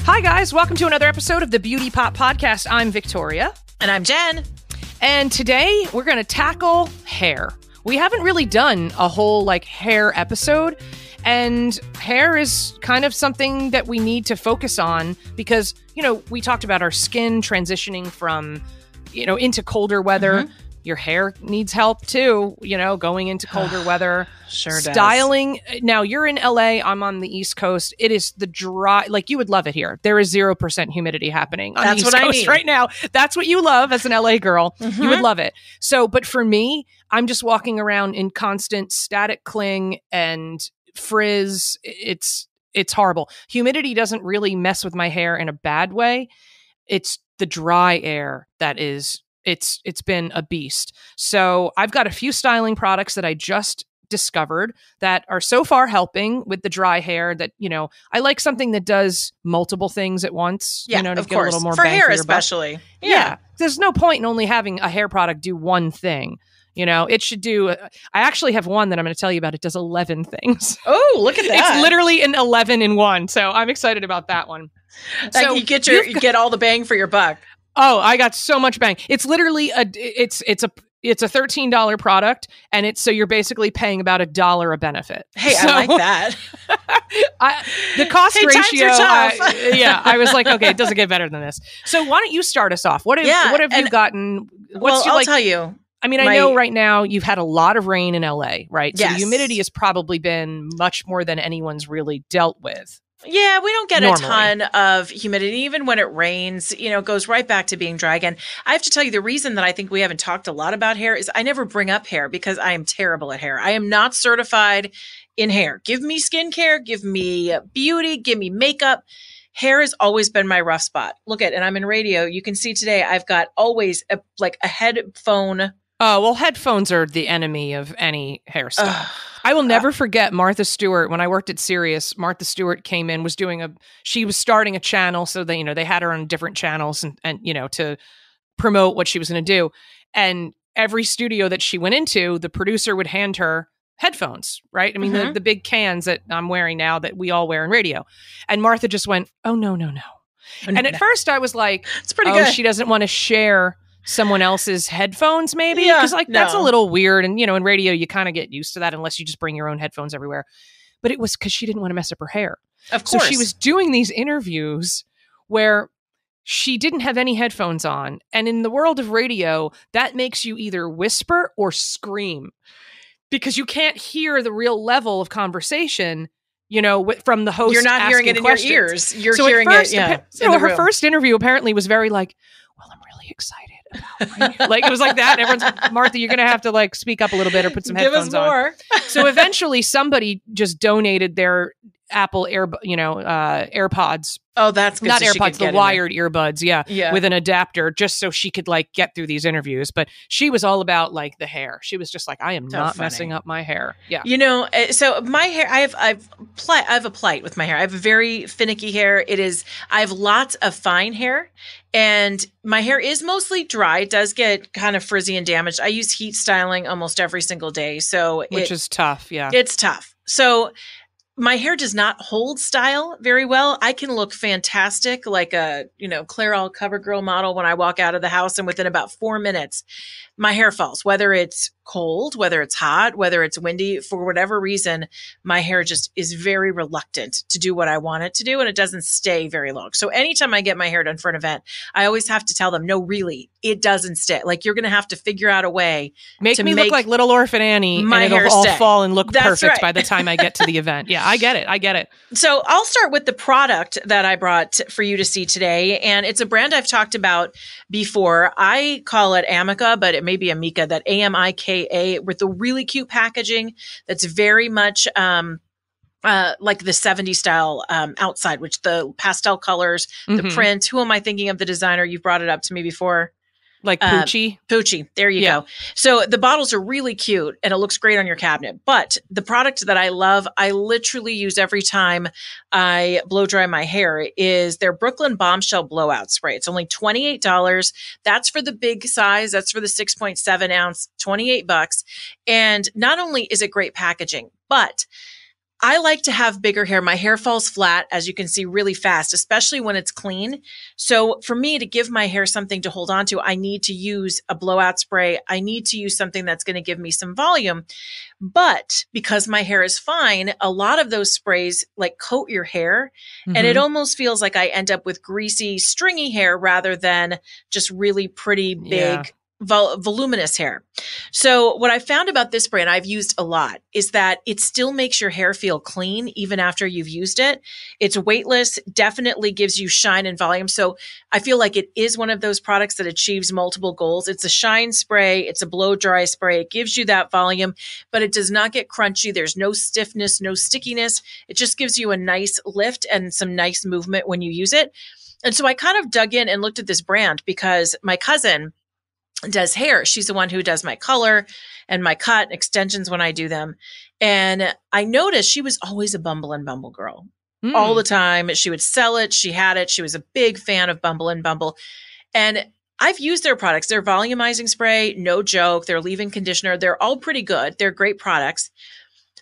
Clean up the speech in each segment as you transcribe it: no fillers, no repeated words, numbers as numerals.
Hi, guys. Welcome to another episode of the Beauty Pop Podcast. I'm Victoria. And I'm Jen. And today we're going to tackle hair. We haven't really done a whole hair episode. And hair is kind of something that we need to focus on because, we talked about our skin transitioning from, into colder weather. Mm-hmm. Your hair needs help too, going into colder weather. Sure does. Styling. Now, you're in LA. I'm on the East Coast. It is the dry, you would love it here. There is 0% humidity happening on the East Coast right now. That's what you love as an LA girl. Mm-hmm. You would love it. So, but for me, I'm just walking around in constant static cling and frizz. It's horrible. Humidity doesn't really mess with my hair in a bad way. It's the dry air that is... It's been a beast. So I've got a few styling products that I just discovered that are so far helping with the dry hair that, I like something that does multiple things at once, to get a little more for bang hair for your especially. buck. Yeah. There's no point in only having a hair product do one thing. It should do, I actually have one that I'm going to tell you about. It does 11 things. Oh, look at that. It's literally an 11 in one. So I'm excited about that one. So you get all the bang for your buck. Oh, I got so much bang. It's literally it's a $13 product, and so you're basically paying about $1 a benefit. Hey, so, I like that. The cost ratio, I was like, okay, it doesn't get better than this. So why don't you start us off? What have you gotten? I'll tell you. I mean, I know right now you've had a lot of rain in LA, right? So yes. The humidity has probably been much more than anyone's really dealt with. Yeah, we don't get a ton of humidity. Even when it rains, it goes right back to being dry again. I have to tell you, the reason that I think we haven't talked a lot about hair is I never bring up hair because I am terrible at hair. I am not certified in hair. Give me skincare, give me beauty, give me makeup. Hair has always been my rough spot. And I'm in radio. You can see today I've got always a headphone. Oh, well, headphones are the enemy of any hairstyle. I will never forget Martha Stewart. When I worked at Sirius, Martha Stewart came in, she was starting a channel. So they had her on different channels and to promote what she was going to do. And every studio that she went into, the producer would hand her headphones, right? I mean, the big cans that I'm wearing now that we all wear in radio. And Martha just went, oh, no. And at first I was like, it's pretty good. She doesn't want to share someone else's headphones, maybe, because that's a little weird. And in radio you kind of get used to that unless you just bring your own headphones everywhere. But it was because she didn't want to mess up her hair. Of course. So she was doing these interviews where she didn't have any headphones on, and in the world of radio that makes you either whisper or scream because you can't hear the real level of conversation from the host. You're not hearing it in questions. your ears. You're hearing it her first interview apparently was very well, I'm really excited about it was like that. And everyone's like, Martha, you're going to have to speak up a little bit or put some headphones on. Give us more. So eventually somebody just donated their Apple AirPods. Oh, that's good. Not so AirPods, the wired earbuds. Yeah. With an adapter just so she could get through these interviews. But she was all about the hair. She was just I am not messing up my hair. Yeah. So my hair, I have a plight with my hair. I have very finicky hair. I have lots of fine hair and my hair is mostly dry. It does get kind of frizzy and damaged. I use heat styling almost every single day. Which is tough. Yeah. It's tough. So my hair does not hold style very well. I can look fantastic like a, Clairol CoverGirl model when I walk out of the house, and within about 4 minutes, my hair falls. Whether it's cold, whether it's hot, whether it's windy, for whatever reason, my hair just is very reluctant to do what I want it to do, and it doesn't stay very long. So anytime I get my hair done for an event, I always have to tell them, no, really, it doesn't stay. You're going to have to figure out a way to make look like Little Orphan Annie, and it'll all fall and look perfect by the time I get to the event. Yeah, I get it. So I'll start with the product that I brought for you to see today. And it's a brand I've talked about before. I call it Amica, but it may be Amica, that AMIKA, with the really cute packaging that's very much like the 70s style outside, which the pastel colors, the print. Who am I thinking of? The designer? You've brought it up to me before. Like Poochie? Poochie. There you go. So the bottles are really cute and it looks great on your cabinet. But the product that I love, I literally use every time I blow dry my hair, is their Brooklyn Bombshell Blowout Spray. It's only $28. That's for the big size. That's for the 6.7 ounce, $28. And not only is it great packaging, but I like to have bigger hair. My hair falls flat, as you can see, really fast, especially when it's clean. So for me to give my hair something to hold on to, I need to use a blowout spray. I need to use something that's going to give me some volume. But because my hair is fine, a lot of those sprays like coat your hair, and it almost feels like I end up with greasy, stringy hair rather than just really pretty, big, voluminous hair. So what I found about this spray, and I've used a lot, is that it still makes your hair feel clean even after you've used it. It's weightless, definitely gives you shine and volume. So I feel like it is one of those products that achieves multiple goals. It's a shine spray. It's a blow dry spray. It gives you that volume, but it does not get crunchy. There's no stiffness, no stickiness. It just gives you a nice lift and some nice movement when you use it. And so I kind of dug in and looked at this brand because my cousin does hair. She's the one who does my color and my cut extensions when I do them. And I noticed she was always a Bumble and Bumble girl all the time. She would sell it. She had it. She was a big fan of Bumble and Bumble. And I've used their products. Their volumizing spray, no joke. Their leave-in conditioner, they're all pretty good. They're great products,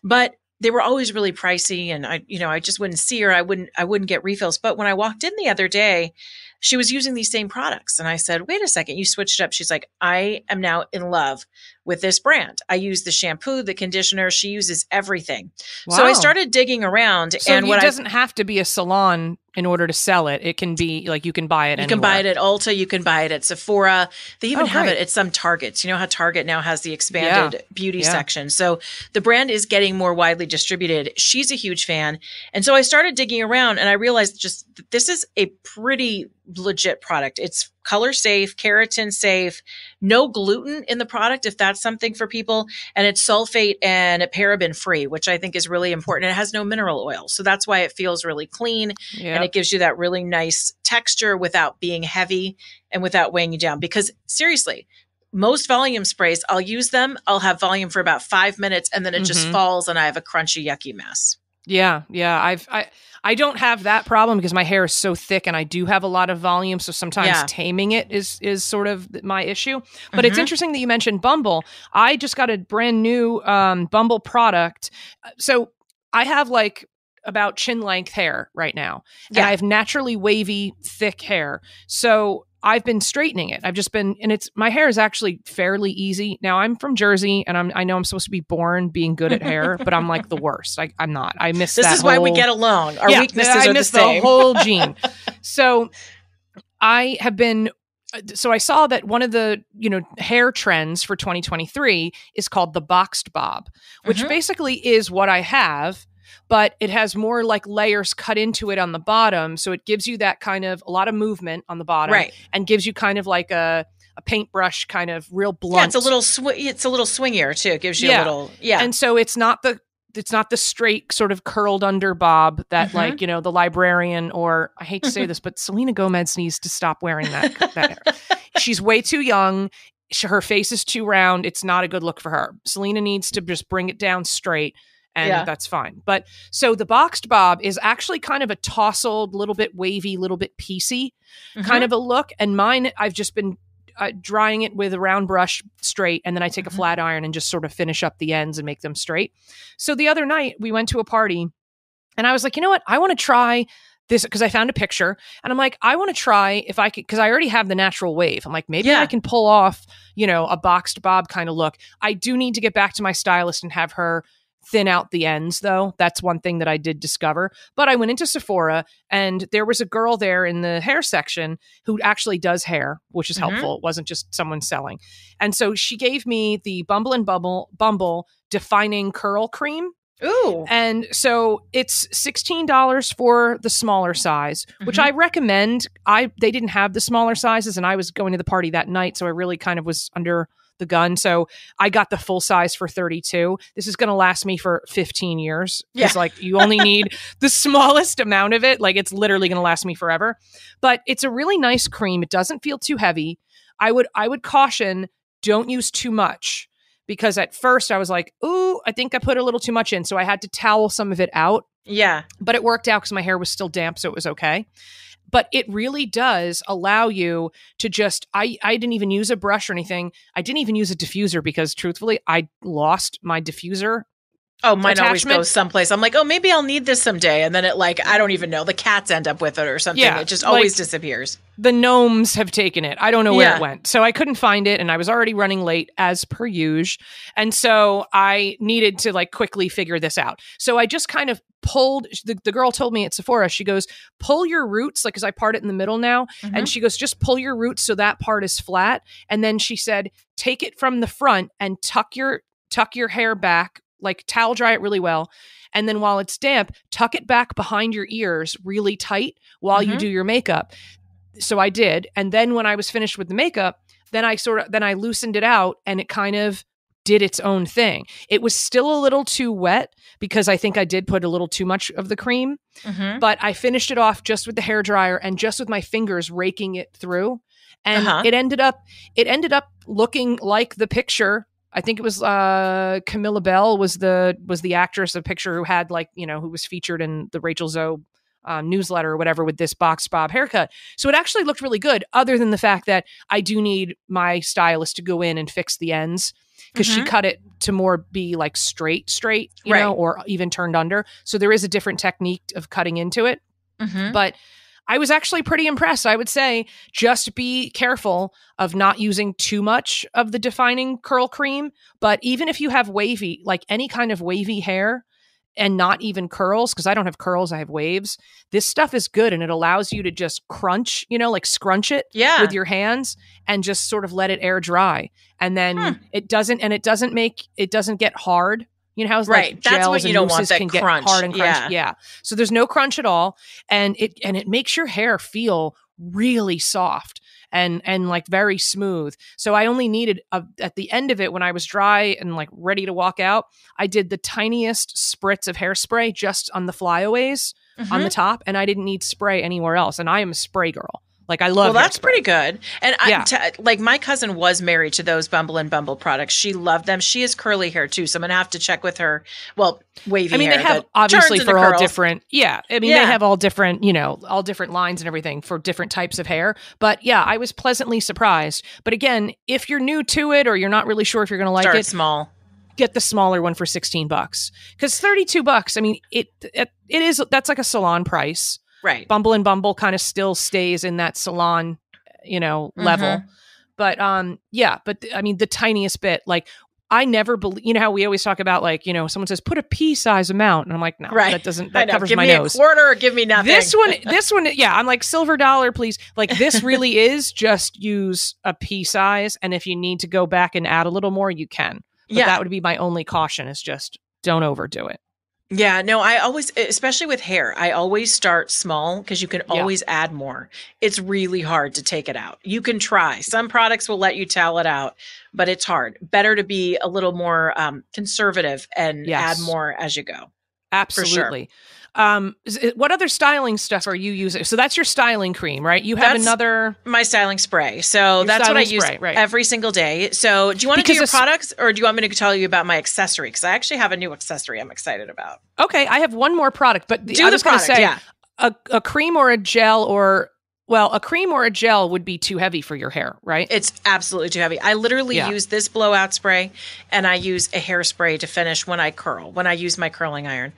but they were always really pricey. And I just wouldn't see her. I wouldn't get refills. But when I walked in the other day, she was using these same products. And I said, wait a second, you switched up. She's like, I am now in love with this brand. I use the shampoo, the conditioner. She uses everything. Wow. So I started digging around. So it doesn't have to be a salon in order to sell it. It can be like, you can buy it anywhere. You can buy it at Ulta. You can buy it at Sephora. They even have it at some Targets. You know how Target now has the expanded beauty section. So the brand is getting more widely distributed. She's a huge fan. And so I started digging around and I realized just this is a pretty legit product. It's color safe, keratin safe, no gluten in the product if that's something for people, and it's sulfate and paraben free, which I think is really important. It has no mineral oil, so that's why it feels really clean, and it gives you that really nice texture without being heavy and without weighing you down. Because seriously, most volume sprays, I'll use them, I'll have volume for about 5 minutes, and then it just falls and I have a crunchy, yucky mess. Yeah. I don't have that problem because my hair is so thick and I do have a lot of volume. So sometimes taming it is sort of my issue. But it's interesting that you mentioned Bumble. I just got a brand new Bumble product. So I have like about chin length hair right now. And I have naturally wavy, thick hair. So I've been straightening it. My hair is actually fairly easy. Now I'm from Jersey and I know I'm supposed to be born being good at hair, but I'm like the worst. I'm not. I miss this. This is why we get along. Our weaknesses are the same. I miss the whole gene. So I saw that one of the, hair trends for 2023 is called the boxed bob, which basically is what I have, but it has more like layers cut into it on the bottom. So it gives you that kind of a lot of movement on the bottom and gives you kind of like a paintbrush kind of real blunt. Yeah, it's a little swingier too. It gives you a little, And so it's not the straight sort of curled under bob that like, the librarian, or I hate to say this, but Selena Gomez needs to stop wearing that hair. She's way too young. Her face is too round. It's not a good look for her. Selena needs to just bring it down straight. And that's fine. But so the boxed bob is actually kind of a tousled, little bit wavy, little bit piecey kind of a look. And mine, I've just been drying it with a round brush straight. And then I take a flat iron and just sort of finish up the ends and make them straight. So the other night we went to a party and I was like, you know what? I want to try this because I found a picture and I'm like, I want to try if I could, because I already have the natural wave. I'm like, maybe I can pull off, a boxed bob kind of look. I do need to get back to my stylist and have her thin out the ends, though. That's one thing that I did discover. But I went into Sephora and there was a girl there in the hair section who actually does hair, which is helpful. It wasn't just someone selling. And so she gave me the Bumble and Bumble Defining Curl Cream. Ooh. And so it's $16 for the smaller size, which I recommend. They didn't have the smaller sizes and I was going to the party that night, so I really kind of was under the gun. So I got the full size for $32. This is going to last me for 15 years. It's like you only need the smallest amount of it. Like it's literally going to last me forever. But it's a really nice cream. It doesn't feel too heavy. I would caution, don't use too much, because at first I was like, ooh, I think I put a little too much in. So I had to towel some of it out. Yeah. But it worked out because my hair was still damp. So it was okay. But it really does allow you to just, I didn't even use a brush or anything. I didn't even use a diffuser because truthfully, I lost my diffuser Oh, mine always goes someplace. I'm like, oh, maybe I'll need this someday. And then it I don't even know. The cats end up with it or something. Yeah, it just always disappears. The gnomes have taken it. I don't know where it went. So I couldn't find it. And I was already running late as per usual. And so I needed to quickly figure this out. So I just kind of pulled, the girl told me at Sephora, she goes, pull your roots, because I part it in the middle now. Mm-hmm. And she goes, just pull your roots so that part is flat. And then she said, take it from the front and tuck your hair back, towel dry it really well. And then while it's damp, tuck it back behind your ears really tight while you do your makeup. So I did. And then when I was finished with the makeup, then I loosened it out and it kind of did its own thing. It was still a little too wet because I think I did put a little too much of the cream, but I finished it off just with the hairdryer and just with my fingers raking it through. And it ended up looking like the picture. I think it was Camilla Bell was the actress of picture who had who was featured in the Rachel Zoe newsletter or whatever with this box bob haircut. So it actually looked really good, other than the fact that I do need my stylist to go in and fix the ends because she cut it to more be straight, you know, or even turned under. So there is a different technique of cutting into it. But I was actually pretty impressed. I would say just be careful of not using too much of the defining curl cream. But even if you have wavy, any kind of wavy hair and not even curls, because I don't have curls, I have waves. This stuff is good. And it allows you to just crunch, scrunch it with your hands and just sort of let it air dry. And then it doesn't get hard. You know how that's what you don't want, that can crunch. Get hard and crunchy. Yeah. So there's no crunch at all. And it makes your hair feel really soft and very smooth. So I only needed at the end of it when I was dry and ready to walk out, I did the tiniest spritz of hairspray just on the flyaways on the top. And I didn't need spray anywhere else. And I am a spray girl. I love. Well, that's pretty good. And my cousin was married to those Bumble and Bumble products. She loved them. She has curly hair too, so I'm gonna have to check with her. Well, wavy hair. I mean, they have obviously for all different. Yeah, I mean, they have all different. All different lines and everything for different types of hair. But yeah, I was pleasantly surprised. But again, if you're new to it or you're not really sure if you're gonna like Start it, small. Get the smaller one for $16 because $32. I mean, it is that's like a salon price. Right. Bumble and Bumble kind of still stays in that salon, level. But but I mean, the tiniest bit, I never believe, how we always talk about someone says, put a pea size amount. And I'm like, no, that covers my nose. Give me a quarter or give me nothing. This one, yeah, I'm like, silver dollar, please. This really is just use a pea size. And if you need to go back and add a little more, you can. But that would be my only caution is just don't overdo it. Yeah, no, I always, especially with hair, I always start small because you can always add more. It's really hard to take it out. You can try. Some products will let you towel it out, but it's hard. Better to be a little more conservative and add more as you go. Absolutely. What other styling stuff are you using? So that's your styling cream, right? You have my styling spray. So that's what I use every single day. So do you want to do your products or do you want me to tell you about my accessory? Because I actually have a new accessory I'm excited about. Okay. I have one more product, but I was going to say a cream or a gel a cream or a gel would be too heavy for your hair, right? It's absolutely too heavy. I literally use this blowout spray and I use a hairspray to finish when I use my curling iron.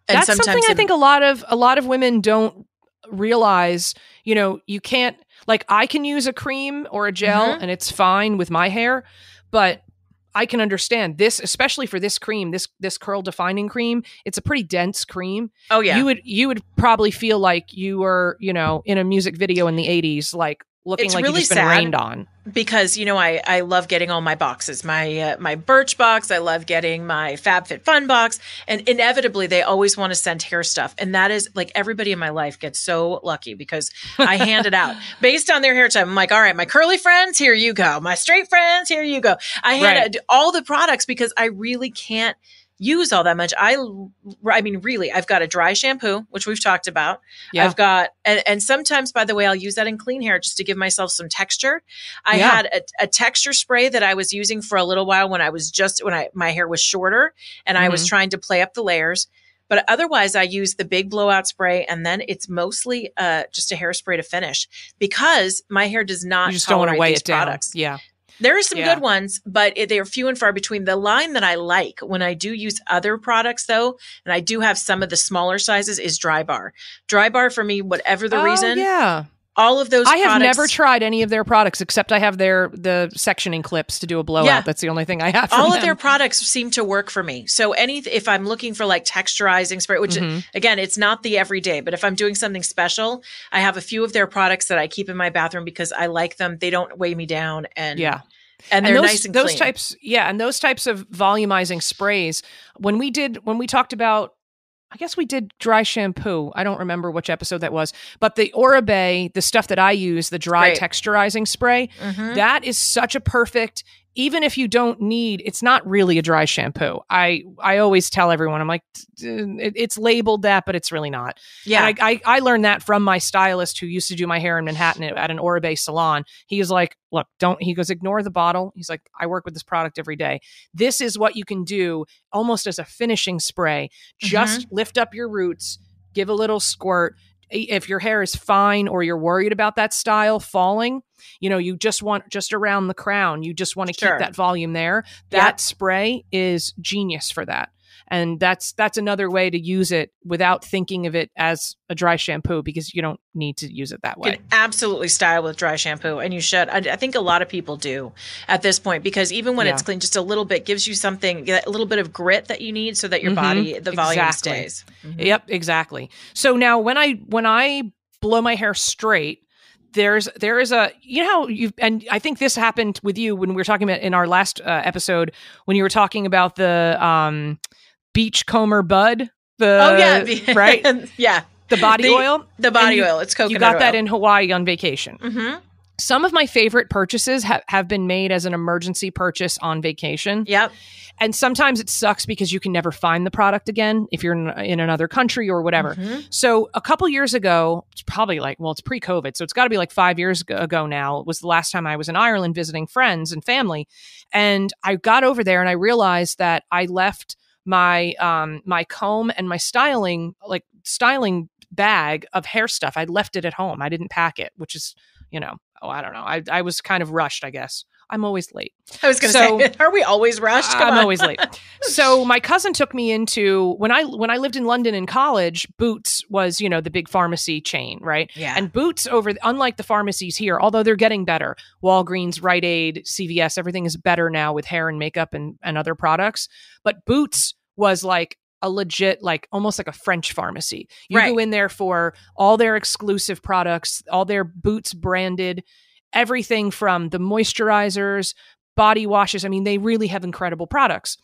And that's something I think a lot of women don't realize. You can't I can use a cream or a gel and it's fine with my hair, but I can understand this, especially for this cream, this curl defining cream. It's a pretty dense cream. Oh yeah, you would probably feel like you were in a music video in the 80s, looking it's like really you've just been rained on. Because, I love getting all my boxes, my Birch box. I love getting my FabFitFun box. And inevitably, they always want to send hair stuff. And that is everybody in my life gets so lucky because I hand it out based on their hair type. I'm like, all right, my curly friends, here you go. My straight friends, here you go. I hand all the products because I really can't use all that much. I mean, really, I've got a dry shampoo, which we've talked about. Yeah. I've got, and sometimes, by the way, I'll use that in clean hair just to give myself some texture. I had a texture spray that I was using for a little while when my hair was shorter and I was trying to play up the layers. But otherwise, I use the big blowout spray, and then it's mostly just a hairspray to finish because my hair does not. You just don't want to weigh it down. Products. Yeah. There are some good ones, but they are few and far between. The line that I like when I do use other products, though, and I do have some of the smaller sizes, is Dry Bar. Dry Bar, for me, whatever the reason. Yeah. All of those I have never tried any of their products, except I have the sectioning clips to do a blowout. Yeah. That's the only thing I have from all them. Of their products seem to work for me. So if I'm looking for like texturizing spray, which again, it's not the everyday, but if I'm doing something special, I have a few of their products that I keep in my bathroom because I like them. They don't weigh me down, and they're nice and clean. And those types of volumizing sprays, when we talked about, I guess we did dry shampoo. I don't remember which episode that was, but the Oribe, the stuff that I use, the dry texturizing spray, that is such a perfect, even if you don't need, it's not really a dry shampoo. I always tell everyone, I'm like, it's labeled that, but it's really not. Yeah. And I learned that from my stylist who used to do my hair in Manhattan at an Oribe salon. He was like, look, he goes, ignore the bottle. He's like, I work with this product every day. This is what you can do almost as a finishing spray. Just lift up your roots, give a little squirt. If your hair is fine or you're worried about that style falling, you just want just around the crown. You just want to keep that volume there. That spray is genius for that. And that's another way to use it without thinking of it as a dry shampoo, because you don't need to use it that way. You can absolutely style with dry shampoo, and you should. I think a lot of people do at this point, because even when it's clean, just a little bit gives you something, a little bit of grit that you need so that your body, the volume stays. Yep, exactly. So now when I blow my hair straight, there is a, and I think this happened with you when we were talking about in our last episode, when you were talking about the Beachcomber Bud, right? Yeah. The body oil. The body oil. It's coconut oil. You got that in Hawaii on vacation. Some of my favorite purchases have been made as an emergency purchase on vacation. Yep. And sometimes it sucks because you can never find the product again if you're in another country or whatever. So a couple years ago, it's probably it's pre-COVID, so it's got to be like 5 years ago now. It was the last time I was in Ireland visiting friends and family. And I got over there and I realized that I left my my comb and my styling bag of hair stuff. I left it at home. I didn't pack it, which is, I don't know. I was kind of rushed, I guess. I'm always late. I was going to say, are we always rushed? I'm always late. So my cousin took me into, when I lived in London in college, Boots was, the big pharmacy chain, right? Yeah. And Boots unlike the pharmacies here, although they're getting better, Walgreens, Rite Aid, CVS, everything is better now with hair and makeup and other products. But Boots was like a legit, almost like a French pharmacy. You go in there for all their exclusive products, all their Boots branded, everything from the moisturizers, body washes. I mean, they really have incredible products.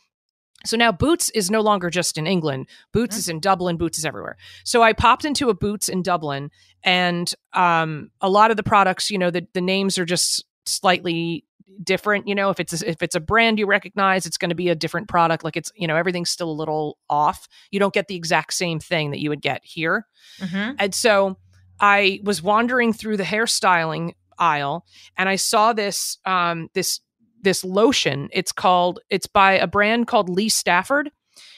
So now Boots is no longer just in England. Boots is in Dublin. Boots is everywhere. So I popped into a Boots in Dublin, and a lot of the products, the names are just slightly different. If it's a brand you recognize, it's going to be a different product. Like it's, everything's still a little off. You don't get the exact same thing that you would get here. And so I was wandering through the hairstyling aisle, and I saw this this lotion. It's by a brand called Lee Stafford,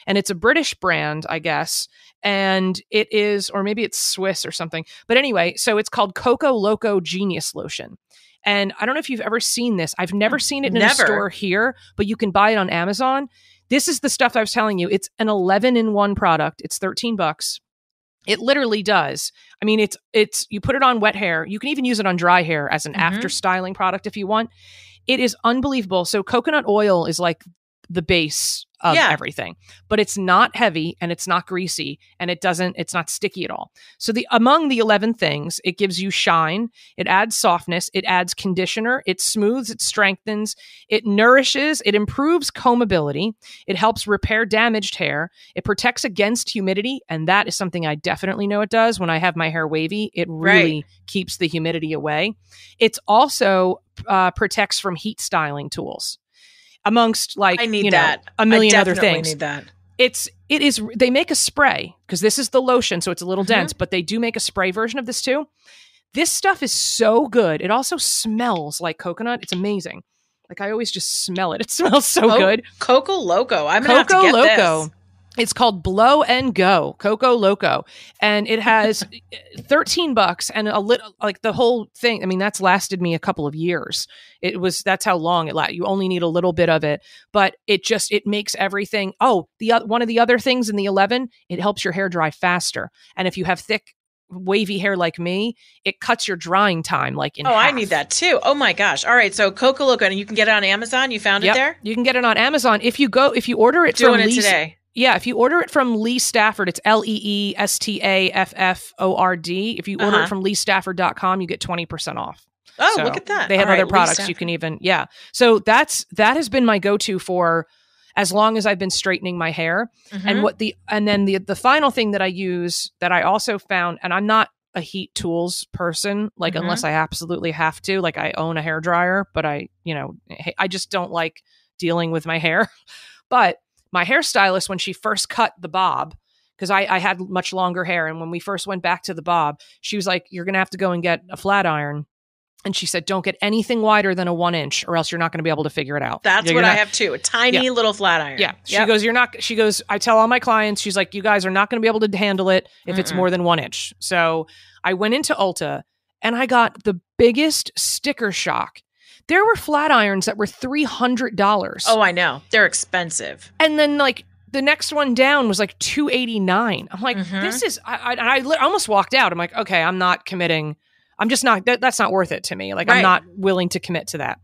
and it's a British brand, I guess. And it is, or maybe it's Swiss or something. But anyway, so it's called Coco Loco Genius Lotion. And I don't know if you've ever seen this. I've never seen it in a store here, but you can buy it on Amazon. This is the stuff I was telling you. It's an 11-in-1 product. It's $13. It literally does. I mean, it's you put it on wet hair. You can even use it on dry hair as an after styling product if you want. It is unbelievable. So coconut oil is like the base of everything, but it's not heavy and it's not greasy, and it's not sticky at all. So among the 11 things, it gives you shine, it adds softness, it adds conditioner, it smooths, it strengthens, it nourishes, it improves combability, it helps repair damaged hair, it protects against humidity, and that is something I definitely know it does. When I have my hair wavy, it really keeps the humidity away. It's also protects from heat styling tools. Amongst a million other things. Need that. It is they make a spray, because this is the lotion, so it's a little dense, but they do make a spray version of this too. This stuff is so good. It also smells like coconut. It's amazing. Like I always just smell it. It smells so good. Coco Loco. I'm gonna have to get this. It's called Blow and Go, Coco Loco. And it has $13 and a little, like the whole thing. I mean, that's lasted me a couple of years. That's how long it lasts. You only need a little bit of it, but it makes everything. Oh, one of the other things in the 11, it helps your hair dry faster. And if you have thick, wavy hair like me, it cuts your drying time like in half. I need that too. Oh my gosh. All right. So Coco Loco, and you can get it on Amazon. You found it there? You can get it on Amazon. If you order it from Lee today. Yeah, if you order it from Lee Stafford, it's LeeStafford. If you order it from LeeStafford.com, you get 20% off. Oh, so look at that. They have other products you can even, So that has been my go-to for as long as I've been straightening my hair. Mm-hmm. And then the final thing that I use that I also found, and I'm not a heat tools person, like unless I absolutely have to, like I own a hair dryer, but I just don't like dealing with my hair. But my hairstylist, when she first cut the bob, because I had much longer hair, and when we first went back to the bob, she was like, you're going to have to go and get a flat iron. And she said, don't get anything wider than a 1 inch or else you're not going to be able to figure it out. That's what I have too. A tiny little flat iron. Yeah. She goes, I tell all my clients, she's like, you guys are not going to be able to handle it if it's more than 1 inch. So I went into Ulta and I got the biggest sticker shock. There were flat irons that were $300. Oh, I know. They're expensive. And then like the next one down was like $289. I'm like, this is, I almost walked out. I'm like, okay, I'm not committing. I'm just not, that's not worth it to me. Like, I'm not willing to commit to that.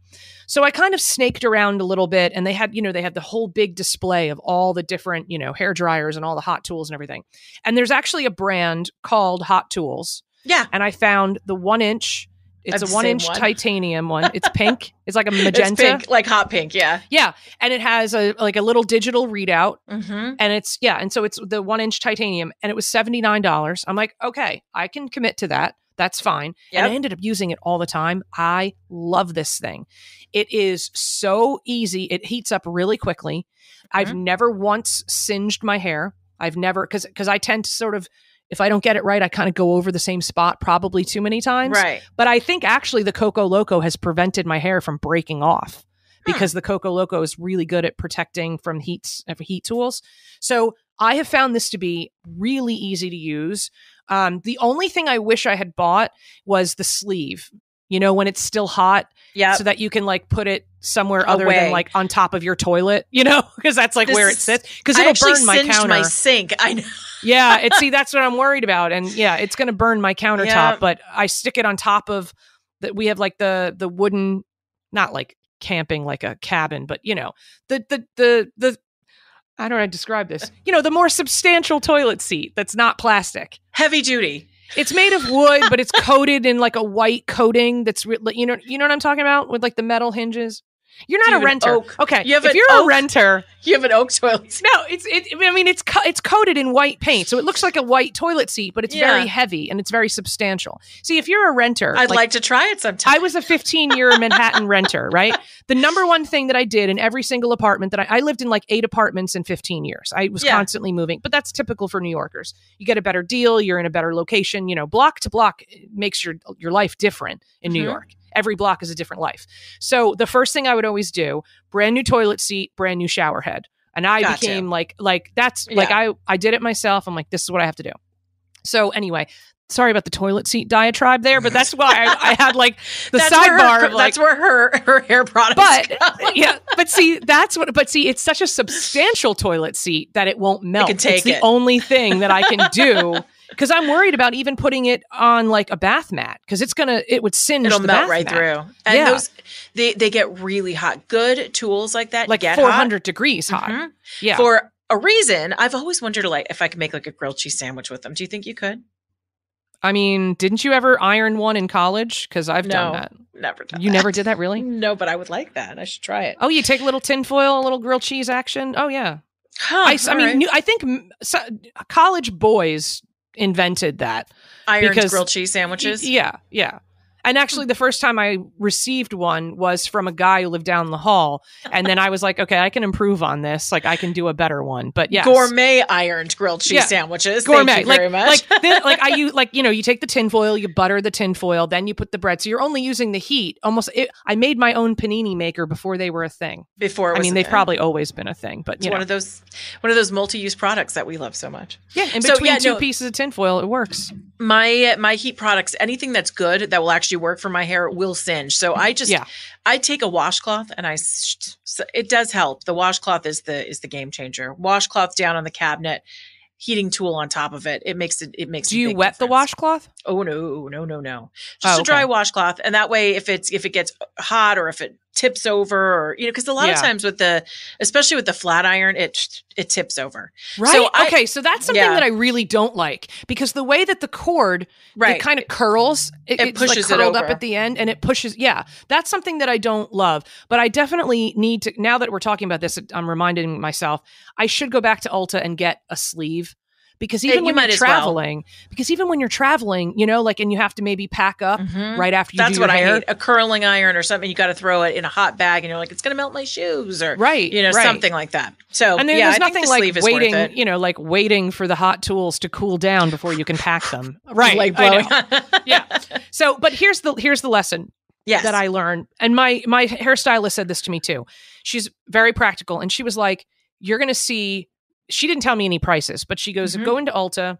So I kind of snaked around a little bit, and they had the whole big display of all the different, hair dryers and all the hot tools and everything. And there's actually a brand called Hot Tools. Yeah. And I found the 1 inch. It's a 1 inch titanium one. It's pink. It's like a magenta. It's pink, like hot pink. Yeah. Yeah. And it has a little digital readout. And and so it's the 1 inch titanium, and it was $79. I'm like, okay, I can commit to that. That's fine. Yep. And I ended up using it all the time. I love this thing. It is so easy. It heats up really quickly. I've never once singed my hair. I've never, because I tend to sort of, if I don't get it right, I kind of go over the same spot probably too many times. Right. But I think actually the Coco Loco has prevented my hair from breaking off because the Coco Loco is really good at protecting from heat tools. So I have found this to be really easy to use. The only thing I wish I had bought was the sleeve, when it's still hot, so that you can like put it somewhere other than like on top of your toilet, because that's like where it sits. Because it'll burn my counter. My sink. I know. Yeah, that's what I'm worried about, and it's going to burn my countertop. Yeah. But I stick it on top of that. We have like the wooden, not like camping like a cabin, but the how do I describe this? The more substantial toilet seat that's not plastic. Heavy duty. It's made of wood, but it's coated in like a white coating that's, you know what I'm talking about? With like the metal hinges. You're not a renter. Okay. If you're a renter. You have an oak toilet. No, it's coated in white paint. So it looks like a white toilet seat, but it's very heavy and it's very substantial. See, if you're a renter. I'd like to try it sometime. I was a 15-year Manhattan renter, right? The number one thing that I did in every single apartment that I lived in like 8 apartments in 15 years. I was constantly moving, but that's typical for New Yorkers. You get a better deal. You're in a better location, block to block makes your life different in New York. Every block is a different life. So the first thing I would always do, brand new toilet seat, brand new shower head. And I became like that's like, I did it myself. I'm like, this is what I have to do. So anyway, sorry about the toilet seat diatribe there, but that's why I had like the sidebar. That's where her hair products. But see, it's such a substantial toilet seat that it won't melt. It's the only thing that I can do. Because I'm worried about even putting it on like a bath mat because it would singe. It'll melt right through. And those they get really hot. Good tools like that, like get 400 degrees hot. Yeah, for a reason. I've always wondered like if I could make like a grilled cheese sandwich with them. Do you think you could? I mean, didn't you ever iron one in college? Because I've done that. Never done. You never did that, really? No, but I would like that. I should try it. Oh, you take a little tinfoil, a little grilled cheese action. Oh yeah. I think college boys invented that grilled cheese sandwiches. Yeah. And actually, the first time I received one was from a guy who lived down the hall. And then I was like, okay, I can improve on this. Like, I can do a better one. But yes. Gourmet ironed grilled cheese sandwiches. Gourmet. Thank you very much. You take the tinfoil, you butter the tinfoil, then you put the bread. So you're only using the heat. I made my own panini maker before they were a thing. They've probably always been a thing. But it's one of those multi-use products that we love so much. Yeah, in between two pieces of tinfoil, it works. My heat products, anything that's good that will actually work for my hair will singe. So I take a washcloth and it does help. The washcloth is the game changer. Washcloth down on the cabinet, heating tool on top of it. It makes. Do you wet the washcloth? Oh no. Just a dry washcloth, and that way, if it gets hot or if it tips over, or because a lot of times especially with the flat iron, it tips over. Right. So that's something that I really don't like, because the way that the cord it kind of curls, it pushes like curled up at the end, and it pushes. Yeah, that's something that I don't love. But I definitely need to. Now that we're talking about this, I'm reminding myself I should go back to Ulta and get a sleeve. Because even when you're traveling, and you have to maybe pack up right after you do your hair. That's what I hate. A curling iron or something, you got to throw it in a hot bag, and you're like, it's going to melt my shoes, or something like that. So there's nothing like waiting, waiting for the hot tools to cool down before you can pack them. Right, like blowing. Yeah. So, but here's the lesson that I learned, and my hairstylist said this to me too. She's very practical, and she was like, "You're going to see." She didn't tell me any prices, but she goes, go into Ulta.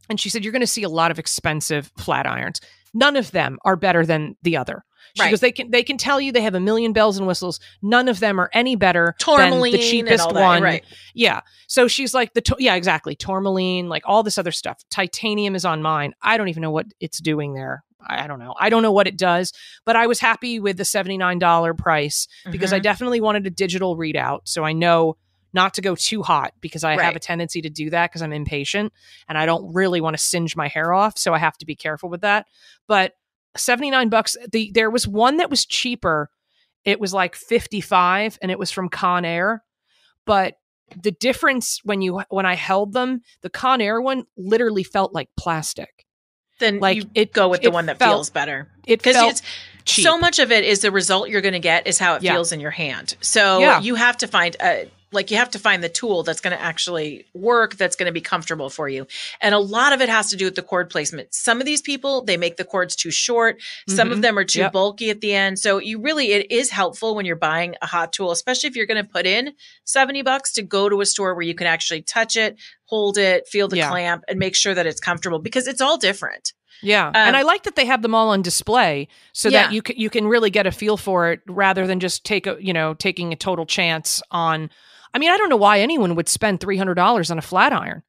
And she said, you're going to see a lot of expensive flat irons. None of them are better than the other. She goes, they can tell you they have a million bells and whistles. None of them are any better than the cheapest one. Right. Yeah. So she's like, exactly. Tourmaline, like all this other stuff. Titanium is on mine. I don't even know what it's doing there. I don't know. I don't know what it does, but I was happy with the $79 price because I definitely wanted a digital readout. So I know not to go too hot, because I have a tendency to do that because I'm impatient and I don't really want to singe my hair off. So I have to be careful with that. But $79, there was one that was cheaper. It was like $55 and it was from Conair. But the difference when I held them, the Conair one literally felt like plastic. Then go with the one that feels better. Because cheap. So much of it is the result you're going to get is how it feels in your hand. So you have to find the tool that's going to actually work, that's going to be comfortable for you. And a lot of it has to do with the cord placement. Some of these people, they make the cords too short. Some of them are too bulky at the end. So it is helpful when you're buying a hot tool, especially if you're going to put in $70 to go to a store where you can actually touch it, hold it, feel the clamp, and make sure that it's comfortable, because it's all different. Yeah. And I like that they have them all on display so that you can really get a feel for it, rather than just taking a total chance on. I mean, I don't know why anyone would spend $300 on a flat iron.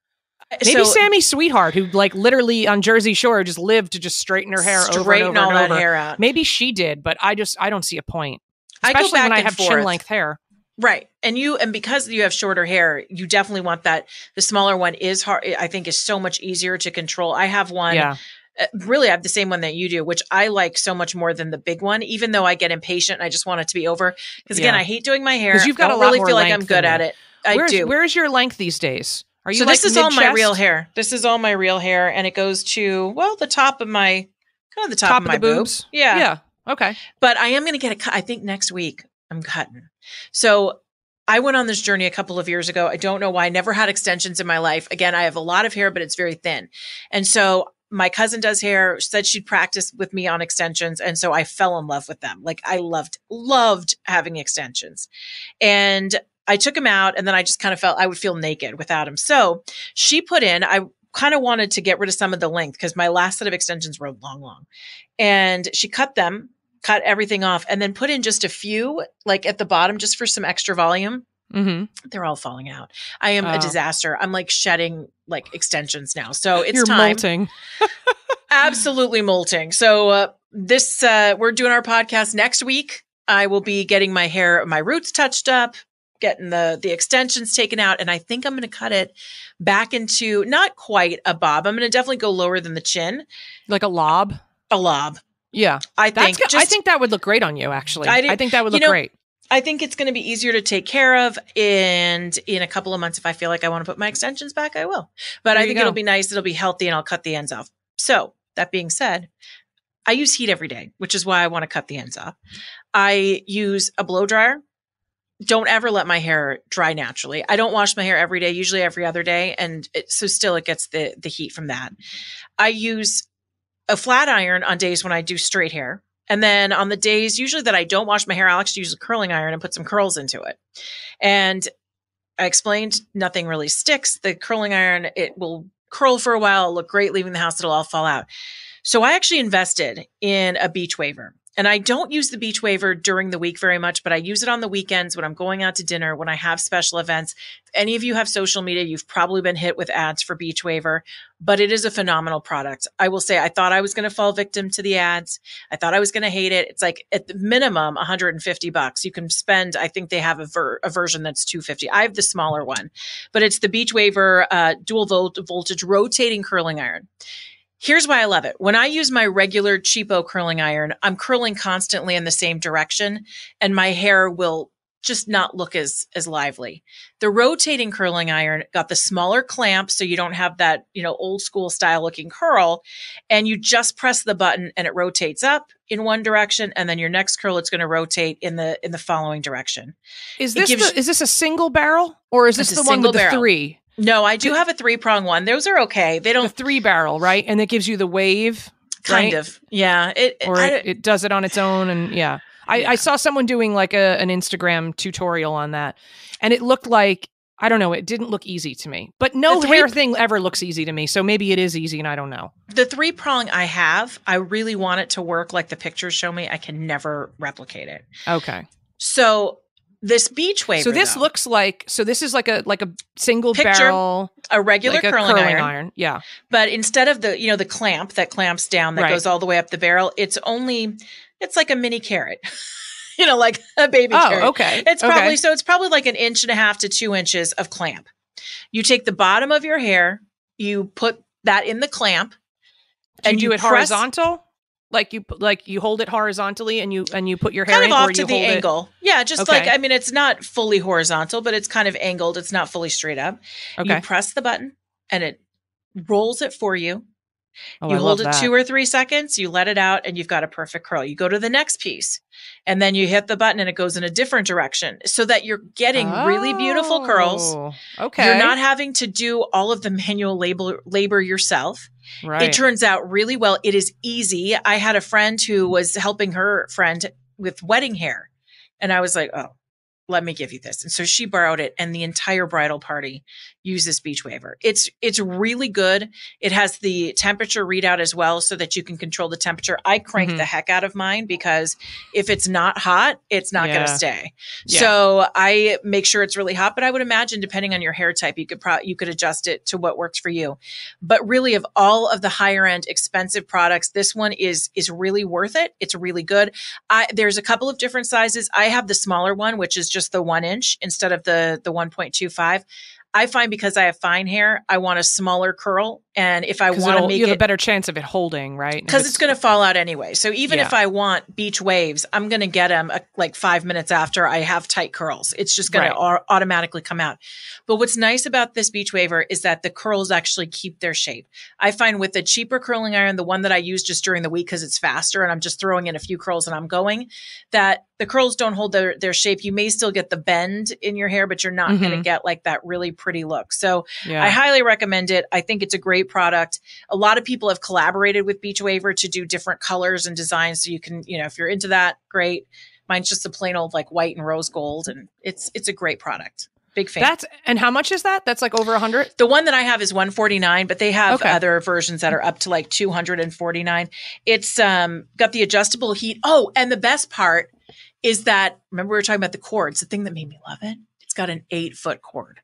Maybe Sammy Sweetheart, who like literally on Jersey Shore just lived to just straighten her hair over and over and over. Hair out. Maybe she did, but I don't see a point. Especially when I have chin length hair. Right. And because you have shorter hair, you definitely want that. The smaller one is hard. I think is so much easier to control. I have one. Yeah. Really, I have the same one that you do, which I like so much more than the big one, even though I get impatient and I just want it to be over. Because again, I hate doing my hair. Because you've got I don't really feel like I'm good at it. I do. Where's your length these days? Are you this is all my real hair. This is all my real hair, and it goes to the top of my the top of my boobs. Yeah. Yeah. Okay. But I am going to get a cut. I think next week I'm cutting. So I went on this journey a couple of years ago. I don't know why. I never had extensions in my life. Again, I have a lot of hair, but it's very thin, and so my cousin does hair, said she'd practice with me on extensions. And so I fell in love with them. Like I loved having extensions. And I took them out, and then I just kind of felt I would feel naked without them. So she put in, I kind of wanted to get rid of some of the length because my last set of extensions were long. And she cut everything off, and then put in just a few, like at the bottom, just for some extra volume. Mm-hmm. They're all falling out. I am a disaster. I'm like shedding like extensions now. So it's time. Molting. Absolutely molting. So we're doing our podcast next week. I will be getting my roots touched up, getting the extensions taken out. And I think I'm going to cut it back into not quite a bob. I'm going to definitely go lower than the chin. Like a lob? A lob. Yeah. I think that would look great on you, actually. I think that would look great. I think it's going to be easier to take care of. And in a couple of months, if I feel like I want to put my extensions back, I will. But I think it'll be nice. It'll be healthy, and I'll cut the ends off. So that being said, I use heat every day, which is why I want to cut the ends off. I use a blow dryer. Don't ever let my hair dry naturally. I don't wash my hair every day, usually every other day. And so still it gets the heat from that. I use a flat iron on days when I do straight hair. And then on the days usually that I don't wash my hair, I'll actually use a curling iron and put some curls into it. And I explained nothing really sticks. The curling iron, it will curl for a while, look great leaving the house, it'll all fall out. So I actually invested in a beach waver. And I don't use the beach waver during the week very much, but I use it on the weekends when I'm going out to dinner, when I have special events. If any of you have social media, you've probably been hit with ads for beach waver, but it is a phenomenal product. I will say I thought I was going to fall victim to the ads. I thought I was going to hate it. It's like at the minimum $150. You can spend, I think they have a version that's $250. I have the smaller one, but it's the beach waver dual voltage rotating curling iron. Here's why I love it. When I use my regular cheapo curling iron, I'm curling constantly in the same direction and my hair will just not look as lively. The rotating curling iron got the smaller clamp so you don't have that, old school style looking curl, and you just press the button and it rotates up in one direction, and then your next curl it's going to rotate in the following direction. Is this a single barrel or is this the one with the three? No, I do have a 3-prong one. Those are okay. They don't the 3-barrel, right? And it gives you the wave, kind of. Yeah, it does it on its own, and yeah. I saw someone doing like an Instagram tutorial on that, and it looked like, I don't know, it didn't look easy to me. But no hair thing ever looks easy to me, so maybe it is easy, and I don't know. The 3-prong I have, I really want it to work like the pictures show me. I can never replicate it. Okay. So this beach waver. So this looks like, this is like a single barrel, a regular like curling iron. Yeah. But instead of the clamp that clamps down that goes all the way up the barrel, it's like a mini carrot, like a baby carrot. Oh, okay. It's probably like 1.5 inches to 2 inches of clamp. You take the bottom of your hair, you put that in the clamp, and you do it horizontal. Like you hold it horizontally and you put your hair kind of in, off or to you the hold angle. Yeah, just it's not fully horizontal, but it's kind of angled. It's not fully straight up. Okay. You press the button and it rolls it for you. Oh, you hold it 2 or 3 seconds, you let it out, and you've got a perfect curl. You go to the next piece, and then you hit the button, and it goes in a different direction so that you're getting really beautiful curls. Okay. You're not having to do all of the manual labor yourself. Right. It turns out really well. It is easy. I had a friend who was helping her friend with wedding hair, and I was like, oh, let me give you this. And so she borrowed it, and the entire bridal party used this beach waver. It's really good. It has the temperature readout as well so that you can control the temperature. I crank the heck out of mine because if it's not hot, it's not going to stay. Yeah. So I make sure it's really hot, but I would imagine depending on your hair type, you could adjust it to what works for you. But really, of all of the higher end expensive products, this one is really worth it. It's really good. There's a couple of different sizes. I have the smaller one, which is just the 1 inch instead of the 1.25. I find because I have fine hair, I want a smaller curl. And if I want to make you have a better chance of it holding, right? Because it's going to fall out anyway. So even if I want beach waves, I'm going to get them like 5 minutes after I have tight curls. It's just going to automatically come out. But what's nice about this beach waver is that the curls actually keep their shape. I find with the cheaper curling iron, the one that I use just during the week because it's faster and I'm just throwing in a few curls and I'm going, that the curls don't hold their shape. You may still get the bend in your hair, but you're not going to get like that really pretty look. So I highly recommend it. I think it's a great product. A lot of people have collaborated with Beach Waver to do different colors and designs. So you can, if you're into that, great. Mine's just a plain old like white and rose gold, and it's a great product. Big fan. And how much is that? That's like over 100? The one that I have is $149, but they have other versions that are up to like $249. It's got the adjustable heat. Oh, and the best part is that, remember we were talking about the cords, the thing that made me love it? It's got an 8-foot cord.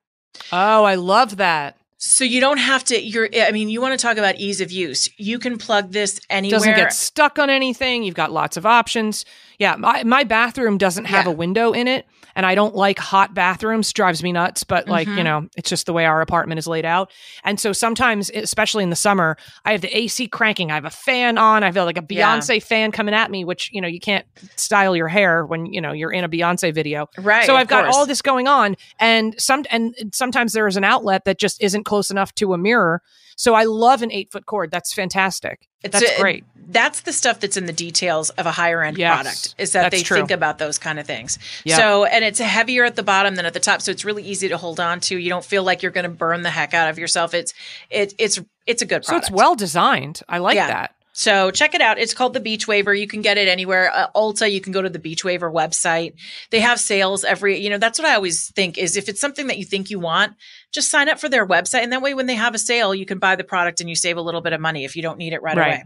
Oh, I love that. So you don't have to, you want to talk about ease of use. You can plug this anywhere. Doesn't get stuck on anything. You've got lots of options. Yeah, my bathroom doesn't have a window in it, and I don't like hot bathrooms. Drives me nuts, but it's just the way our apartment is laid out. And so sometimes, especially in the summer, I have the AC cranking. I have a fan on. I feel like a Beyonce fan coming at me, which, you can't style your hair when, you're in a Beyonce video. Right. So I've got all this going on, and sometimes there's an outlet that just isn't close enough to a mirror. So I love an 8-foot cord. That's fantastic. That's great. That's the stuff that's in the details of a higher end product, is that they think about those kind of things. Yep. So, and it's heavier at the bottom than at the top. So it's really easy to hold on to. You don't feel like you're going to burn the heck out of yourself. It's a good product. So it's well designed. I like that. So check it out. It's called the Beach Waver. You can get it anywhere. Ulta, you can go to the Beach Waver website. They have sales that's what I always think is, if it's something that you think you want, just sign up for their website. And that way, when they have a sale, you can buy the product and you save a little bit of money if you don't need it right away.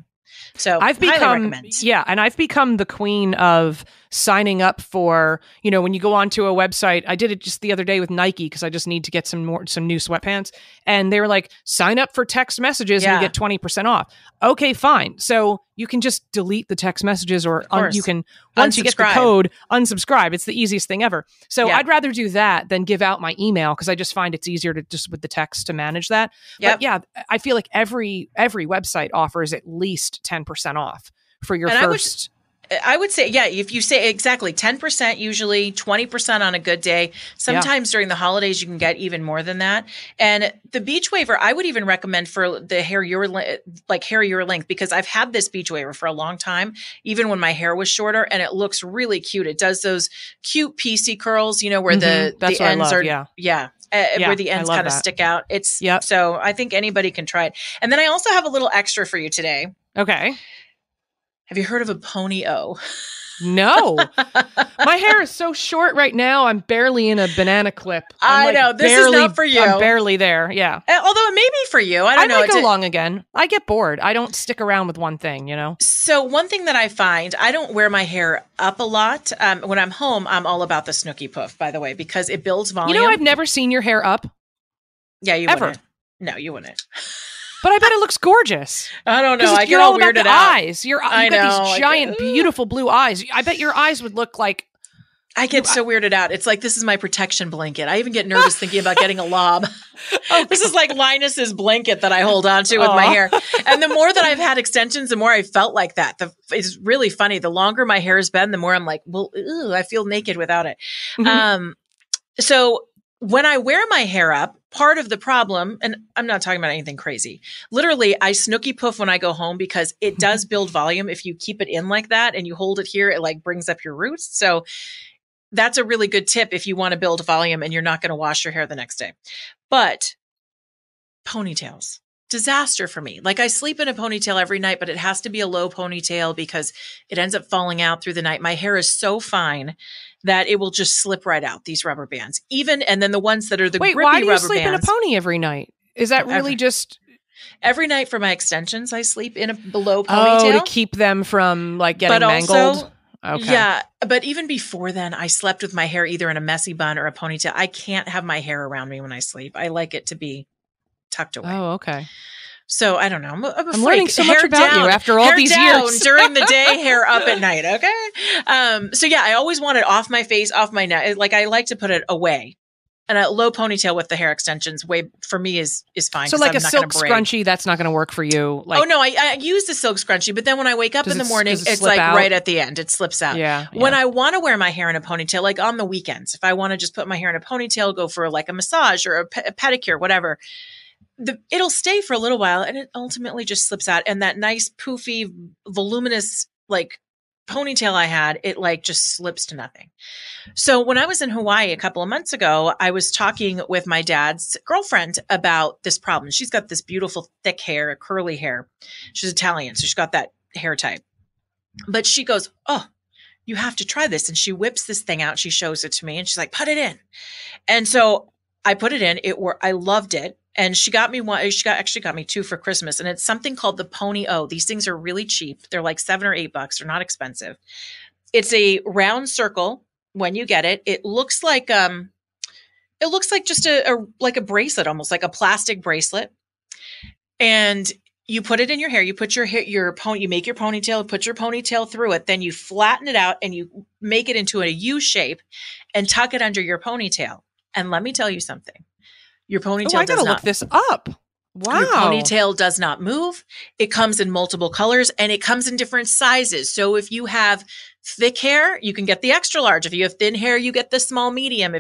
So I've become the queen of signing up for, when you go onto a website. I did it just the other day with Nike because I just need to get some new sweatpants, and they were like, sign up for text messages and you get 20% off. Okay, fine. So you can just delete the text messages, or you can, once you get the code, unsubscribe. It's the easiest thing ever. So I'd rather do that than give out my email, because I just find it's easier to just with the text to manage that. But I feel like every website offers at least 10% off for your first. I would say, if you say exactly 10%, usually 20% on a good day. Sometimes during the holidays, you can get even more than that. And the Beach Waver, I would even recommend for the hair your length, because I've had this Beach Waver for a long time, even when my hair was shorter, and it looks really cute. It does those cute PC curls, where the ends are, where the ends kind of stick out. So I think anybody can try it. And then I also have a little extra for you today. Okay. Have you heard of a pony-o? No. My hair is so short right now. I'm barely in a banana clip. I know. This is not for you. I'm barely there. Yeah. Although it may be for you. I don't know. I might go long again. I get bored. I don't stick around with one thing, So one thing that I find, I don't wear my hair up a lot. When I'm home, I'm all about the Snooki Puff, by the way, because it builds volume. I've never seen your hair up. Yeah, you wouldn't. No, you wouldn't. But I bet it looks gorgeous. I don't know. I get all weirded out. Eyes. You got these giant, beautiful blue eyes. I bet your eyes would look like. I get so weirded out. It's like, this is my protection blanket. I even get nervous thinking about getting a lob. This is like Linus's blanket that I hold on to with my hair. And the more that I've had extensions, the more I felt like that. It's really funny. The longer my hair has been, the more I'm like, well, I feel naked without it. Mm-hmm. So when I wear my hair up, part of the problem, and I'm not talking about anything crazy, literally I Snooki Puff when I go home, because it does build volume. If you keep it in like that and you hold it here, it like brings up your roots. So that's a really good tip if you want to build volume and you're not going to wash your hair the next day. But ponytails, disaster for me. Like, I sleep in a ponytail every night, but it has to be a low ponytail because it ends up falling out through the night. My hair is so fine that it will just slip right out, these rubber bands. And then the ones that are the grippy rubber bands. Why do you sleep in a pony every night? Is that really just... Every night for my extensions, I sleep in a below ponytail. Oh, to keep them from getting mangled? Also, okay. Yeah, but even before then, I slept with my hair either in a messy bun or a ponytail. I can't have my hair around me when I sleep. I like it to be tucked away. Oh, okay. So I don't know. I'm learning so much about you after all these years. During the day, hair up at night. Okay. So yeah, I always want it off my face, off my neck. Like, I like to put it away. And a low ponytail with the hair extensions for me is fine. So like a silk scrunchie, that's not going to work for you. Oh no, I use the silk scrunchie, but then when I wake up in the morning, it's like right at the end. It slips out. Yeah. When I want to wear my hair in a ponytail, like on the weekends, if I want to just put my hair in a ponytail, go for like a massage or a pedicure, whatever, it'll stay for a little while and it ultimately just slips out. And that nice poofy, voluminous, like ponytail I had, it like just slips to nothing. So when I was in Hawaii a couple of months ago, I was talking with my dad's girlfriend about this problem. She's got this beautiful thick hair, curly hair. She's Italian, so she's got that hair type. But she goes, "Oh, you have to try this." And she whips this thing out. She shows it to me and she's like, "Put it in." And so I put it in. I loved it. And she got me one. Actually got me two for Christmas, and it's something called the Pony-O. These things are really cheap. They're like $7 or $8. They're not expensive. It's a round circle. When you get it, it looks like just a bracelet, almost like a plastic bracelet. And you put it in your hair. You put you make your ponytail, put your ponytail through it. Then you flatten it out and you make it into a U shape and tuck it under your ponytail. And let me tell you something. Your ponytail I gotta look this up. Wow. Your ponytail does not move. It comes in multiple colors and it comes in different sizes. So if you have thick hair, you can get the extra large. If you have thin hair, you get the small medium.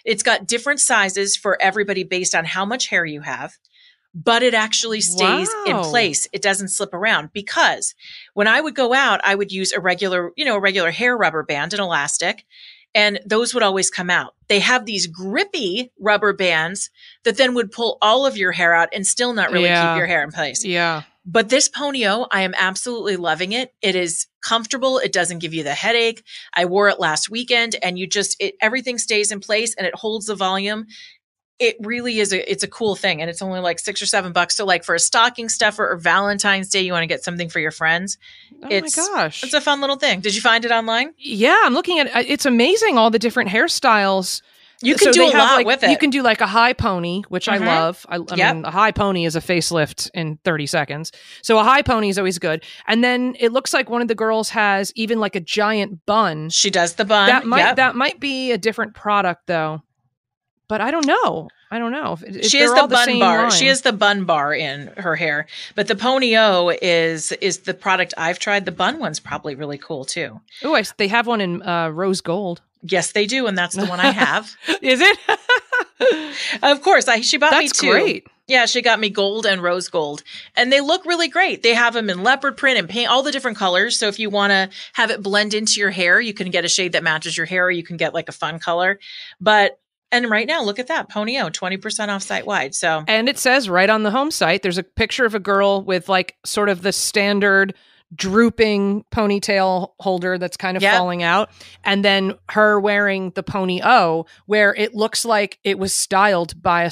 It's got different sizes for everybody based on how much hair you have. but it actually stays in place. It doesn't slip around, because when I would go out, I would use a regular hair rubber band and elastic, and those would always come out. They have these grippy rubber bands that then would pull all of your hair out and still not really keep your hair in place. Yeah. But this Pony-O, I am absolutely loving it. It is comfortable. It doesn't give you the headache. I wore it last weekend, and everything stays in place and it holds the volume. It really is it's a cool thing. And it's only like $6 or $7. So like for a stocking stuffer or Valentine's Day, you want to get something for your friends. Oh my gosh. It's a fun little thing. Did you find it online? Yeah, I'm looking at it. It's amazing, all the different hairstyles. You can do a lot with it. You can do like a high pony, which I love. I mean, a high pony is a facelift in 30 seconds. So a high pony is always good. And then it looks like one of the girls has even like a giant bun. She does the bun. That might be a different product though. But I don't know. She has the bun bar. She has the bun bar in her hair. But the Pony-O is the product I've tried. The bun one's probably really cool too. Oh, they have one in rose gold. Yes, they do, and that's the one I have. Is it? Of course, she bought me two. That's great. Yeah, she got me gold and rose gold, and they look really great. They have them in leopard print and paint, all the different colors. So if you want to have it blend into your hair, you can get a shade that matches your hair, or you can get like a fun color. And right now, look at that, Pony-O, 20% off site wide. So, and it says right on the home site, there's a picture of a girl with like sort of the standard drooping ponytail holder that's kind of falling out, and then her wearing the Pony-O, where it looks like it was styled by a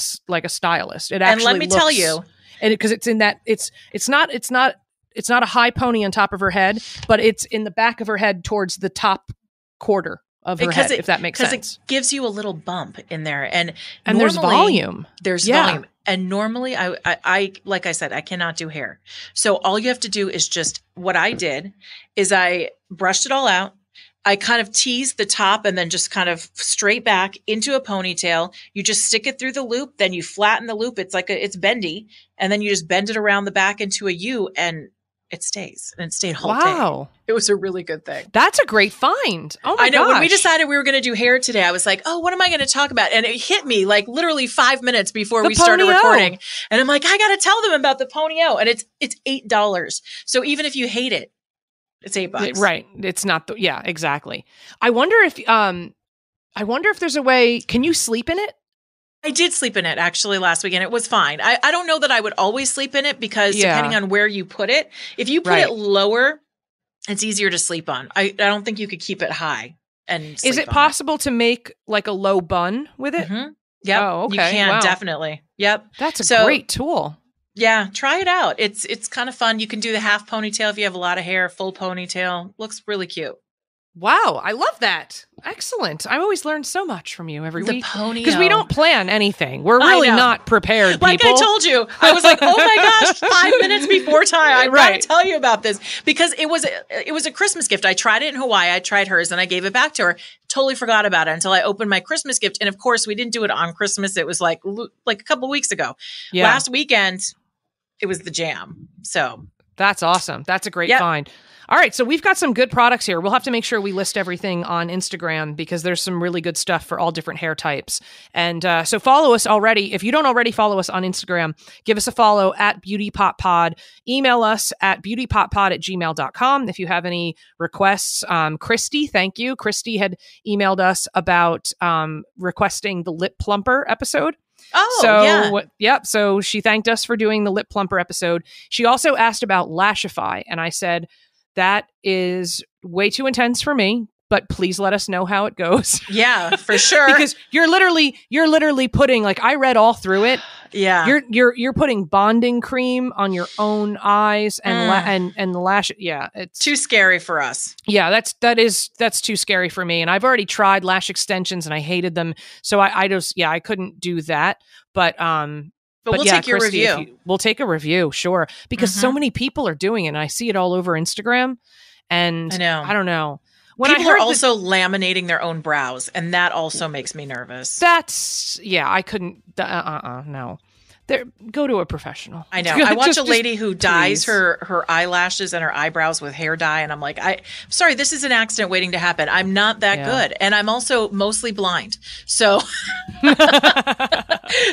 stylist. It actually, and let me tell you, and because it's in that it's not a high pony on top of her head, but it's in the back of her head towards the top quarter of her head, if that makes sense. Because it gives you a little bump in there, and there's volume. There's volume. And normally, I like I said, I cannot do hair. So all you have to do is what I did is I brushed it all out. I kind of teased the top and then just kind of straight back into a ponytail. You just stick it through the loop, then you flatten the loop. It's bendy, and then you just bend it around the back into a U, and it stays. And it stayed whole day. It was a really good thing. That's a great find. Oh my I know. gosh. When we decided we were going to do hair today, I was like, oh, what am I going to talk about? And it hit me like literally 5 minutes before we started recording. And I'm like, I got to tell them about the Pony-O. And it's $8. So even if you hate it, it's $8. Right. It's not exactly. I wonder if there's a way, can you sleep in it? I did sleep in it actually last weekend. It was fine. I don't know that I would always sleep in it because depending on where you put it, if you put it lower, it's easier to sleep on. I don't think you could keep it high. And is it possible to make like a low bun with it? Mm-hmm. Yep. Oh, okay. You can definitely. Yep. That's a great tool. Yeah, try it out. It's kind of fun. You can do the half ponytail if you have a lot of hair, full ponytail. Looks really cute. Wow, I love that. Excellent. I always learn so much from you every week. The Pony-O. Because we don't plan anything. We're really not prepared, people. Like I told you. I was like, oh my gosh, 5 minutes before time. I've got to tell you about this. Because it was a Christmas gift. I tried it in Hawaii. I tried hers and I gave it back to her. Totally forgot about it until I opened my Christmas gift. And of course, we didn't do it on Christmas. It was like a couple weeks ago. Yeah. Last weekend, it was the jam. So that's awesome. That's a great find. All right, so we've got some good products here. We'll have to make sure we list everything on Instagram because there's some really good stuff for all different hair types. And so follow us already. If you don't already follow us on Instagram, give us a follow at BeautyPopPod. Email us at beautypoppod@gmail.com if you have any requests. Christy, thank you. Christy had emailed us about requesting the Lip Plumper episode. Oh, so, yep. So she thanked us for doing the Lip Plumper episode. She also asked about Lashify, and I said, that is way too intense for me, but please let us know how it goes. Yeah, for sure. Because you're literally putting, like, I read all through it. Yeah. You're putting bonding cream on your own eyes and the lash. Yeah. It's too scary for us. Yeah, that's too scary for me. And I've already tried lash extensions and I hated them. So I couldn't do that. But we'll take your review. We'll take a review, sure. Because so many people are doing it. And I see it all over Instagram. And I know. I don't know. People are also laminating their own brows. And that also makes me nervous. I couldn't. No. Go to a professional. I know. I watch a lady who dyes her eyelashes and her eyebrows with hair dye. And I'm like, I'm sorry, this is an accident waiting to happen. I'm not that good. And I'm also mostly blind. So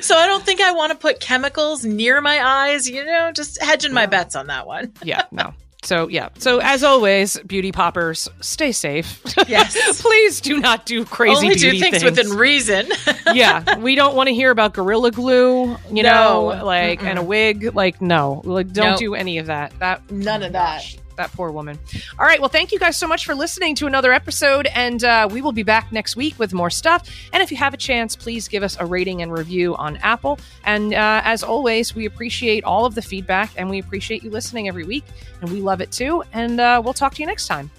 So I don't think I want to put chemicals near my eyes, just hedging my bets on that one. Yeah, no. So, So as always, beauty poppers, stay safe. Yes. Please do not do crazy Only beauty do things within reason. Yeah. We don't want to hear about Gorilla Glue, and a wig. No. Don't do any of that. None of that. That poor woman. All right. Well, thank you guys so much for listening to another episode. And we will be back next week with more stuff. And if you have a chance, please give us a rating and review on Apple. And as always, we appreciate all of the feedback and we appreciate you listening every week. And we love it too. And we'll talk to you next time.